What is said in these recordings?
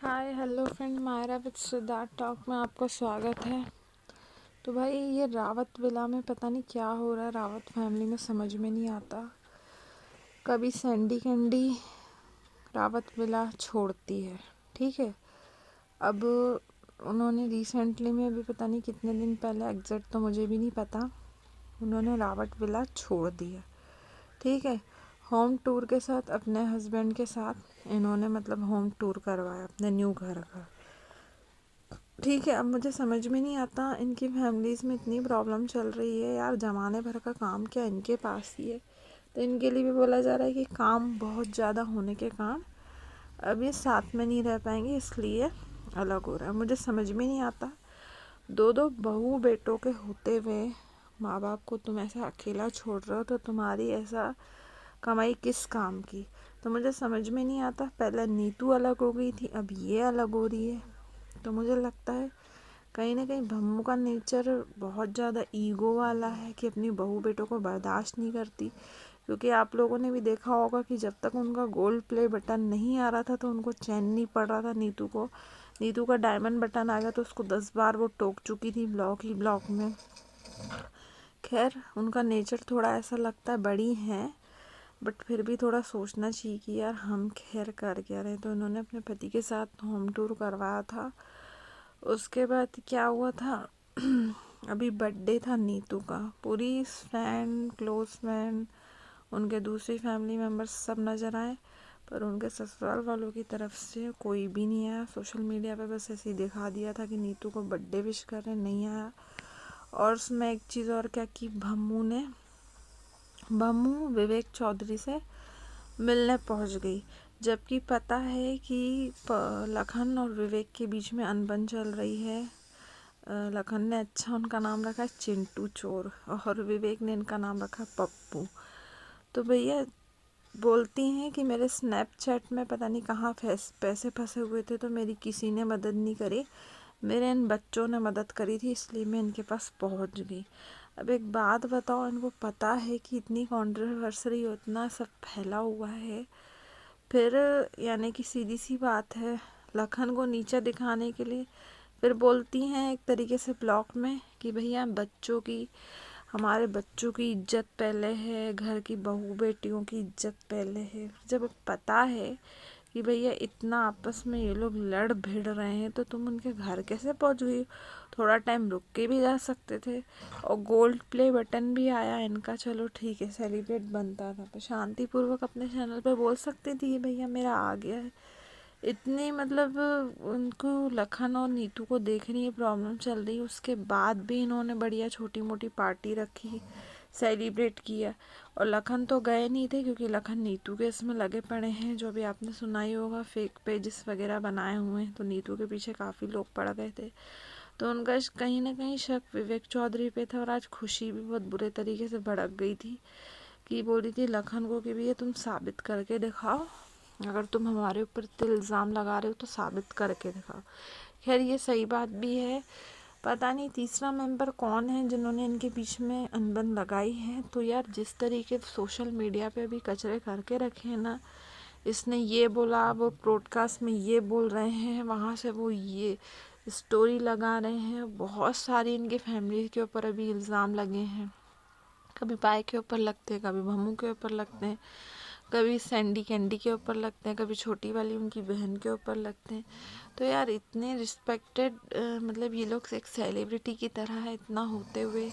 Hi hello friend, Myra with Siddharth talk में आपका स्वागत है। तो भाई ये रावत विला में पता नहीं क्या हो रहा है। रावत फैमिली में समझ में नहीं आता। कभी सैंडी कैंडी रावत विला छोड़ती है, ठीक है। अब उन्होंने रिसेंटली में भी पता नहीं कितने दिन पहले, एग्जैक्ट तो मुझे भी नहीं पता, उन्होंने रावत विला छोड़ दिया, ठीक है। होम टूर के साथ अपने हस्बैंड के साथ इन्होंने मतलब होम टूर करवाया अपने न्यू घर का, ठीक है। अब मुझे समझ में नहीं आता, इनकी फैमिलीज़ में इतनी प्रॉब्लम चल रही है यार, ज़माने भर का काम क्या इनके पास ही है। तो इनके लिए भी बोला जा रहा है कि काम बहुत ज़्यादा होने के कारण अब ये साथ में नहीं रह पाएंगे, इसलिए अलग हो रहा है। मुझे समझ में नहीं आता, दो दो बहू बेटों के होते हुए माँ बाप को तुम ऐसा अकेला छोड़ रहे हो, तो तुम्हारी ऐसा कमाई किस काम की। तो मुझे समझ में नहीं आता, पहले नीतू अलग हो गई थी, अब ये अलग हो रही है। तो मुझे लगता है कहीं ना कहीं भम्मू का नेचर बहुत ज़्यादा ईगो वाला है कि अपनी बहू बेटों को बर्दाश्त नहीं करती। क्योंकि आप लोगों ने भी देखा होगा कि जब तक उनका गोल्ड प्ले बटन नहीं आ रहा था तो उनको चैन नहीं पड़ रहा था नीतू को। नीतू का डायमंड बटन आ गया तो उसको 10 बार वो टोक चुकी थी ब्लॉक ही ब्लॉक में। खैर, उनका नेचर थोड़ा ऐसा लगता है, बड़ी हैं बट फिर भी थोड़ा सोचना चाहिए कि यार हम खैर कर क्या रहे। तो इन्होंने अपने पति के साथ होम टूर करवाया था। उसके बाद क्या हुआ था अभी बर्थडे था नीतू का, पूरी फ्रेंड, क्लोज फ्रेंड, उनके दूसरी फैमिली मेम्बर्स सब नज़र आए, पर उनके ससुराल वालों की तरफ से कोई भी नहीं आया। सोशल मीडिया पे बस ऐसे ही दिखा दिया था कि नीतू को बर्थडे विश करने नहीं आया। और उसमें एक चीज़ और क्या कि भम्मू विवेक चौधरी से मिलने पहुंच गई, जबकि पता है कि लखन और विवेक के बीच में अनबन चल रही है। लखन ने अच्छा उनका नाम रखा है चिंटू चोर, और विवेक ने इनका नाम रखा पप्पू। तो भैया बोलती हैं कि मेरे स्नैपचैट में पता नहीं कहाँ पैसे फंसे हुए थे, तो मेरी किसी ने मदद नहीं करी, मेरे इन बच्चों ने मदद करी थी, इसलिए मैं इनके पास पहुंच गई। अब एक बात बताओ, इनको पता है कि इतनी कॉन्ट्रोवर्सरी इतना सब फैला हुआ है, फिर यानी कि सीधी सी बात है, लखन को नीचा दिखाने के लिए फिर बोलती हैं एक तरीके से ब्लॉग में कि भैया हमारे बच्चों की इज्जत पहले है, घर की बहू बेटियों की इज्जत पहले है। जब पता है कि भैया इतना आपस में ये लोग लड़ भिड़ रहे हैं, तो तुम उनके घर कैसे पहुंच गई? थोड़ा टाइम रुक के भी जा सकते थे। और गोल्ड प्ले बटन भी आया इनका, चलो ठीक है, सेलिब्रेट बनता था, पर शांतिपूर्वक अपने चैनल पे बोल सकती थी भैया मेरा आ गया है। इतनी मतलब उनको लखन और नीतू को देखने की प्रॉब्लम चल रही, उसके बाद भी इन्होंने बढ़िया छोटी मोटी पार्टी रखी, सेलिब्रेट किया। और लखन तो गए नहीं थे क्योंकि लखन नीतू के इसमें लगे पड़े हैं, जो भी आपने सुना ही होगा, फेक पेजेस वगैरह बनाए हुए हैं, तो नीतू के पीछे काफ़ी लोग पड़ गए थे। तो उनका कहीं ना कहीं शक विवेक चौधरी पे था। और आज खुशी भी बहुत बुरे तरीके से भड़क गई थी कि बोल रही थी लखन को कि भैया तुम साबित करके दिखाओ, अगर तुम हमारे ऊपर इल्ज़ाम लगा रहे हो तो साबित करके दिखाओ। खैर, ये सही बात भी है। पता नहीं तीसरा मेंबर कौन है जिन्होंने इनके बीच में अनबन लगाई है। तो यार जिस तरीके सोशल मीडिया पे भी कचरे करके रखे हैं ना, इसने ये बोला, वो ब्रॉडकास्ट में ये बोल रहे हैं, वहाँ से वो ये स्टोरी लगा रहे हैं, बहुत सारी इनके फैमिली के ऊपर अभी इल्ज़ाम लगे हैं। कभी पाए के ऊपर लगते हैं, कभी भम्मू के ऊपर लगते हैं, कभी सैंडी कैंडी के ऊपर लगते हैं, कभी छोटी वाली उनकी बहन के ऊपर लगते हैं। तो यार इतने रिस्पेक्टेड मतलब ये लोग एक सेलिब्रिटी की तरह है, इतना होते हुए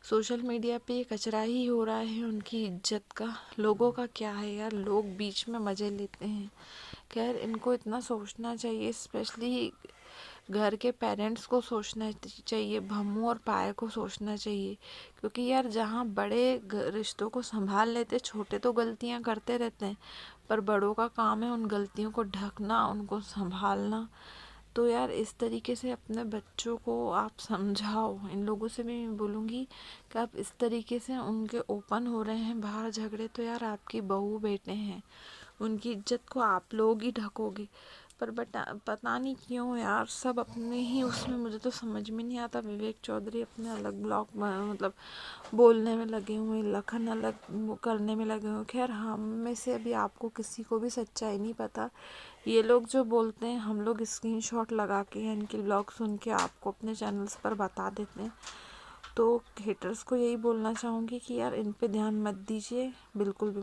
सोशल मीडिया पे ये कचरा ही हो रहा है उनकी इज्जत का। लोगों का क्या है यार, लोग बीच में मज़े लेते हैं। खैर, इनको इतना सोचना चाहिए, स्पेशली घर के पेरेंट्स को सोचना चाहिए, भम्मू और पायल को सोचना चाहिए। क्योंकि यार जहाँ बड़े रिश्तों को संभाल लेते, छोटे तो गलतियाँ करते रहते हैं, पर बड़ों का काम है उन गलतियों को ढकना, उनको संभालना। तो यार इस तरीके से अपने बच्चों को आप समझाओ। इन लोगों से भी मैं बोलूँगी कि आप इस तरीके से उनके ओपन हो रहे हैं बाहर झगड़े, तो यार आपकी बहू बेटे हैं, उनकी इज्जत को आप लोग ही ढकोगे। पर पता नहीं क्यों यार सब अपने ही उसमें, मुझे तो समझ में नहीं आता। विवेक चौधरी अपने अलग ब्लॉग मतलब बोलने में लगे हुए, लखन अलग वो करने में लगे हुए। खैर हम में से अभी आपको किसी को भी सच्चाई नहीं पता। ये लोग जो बोलते हैं हम लोग स्क्रीनशॉट लगा के या इनके ब्लॉग सुन के आपको अपने चैनल्स पर बता देते हैं। तो हेटर्स को यही बोलना चाहूँगी कि यार इन पे ध्यान मत दीजिए बिल्कुल भी।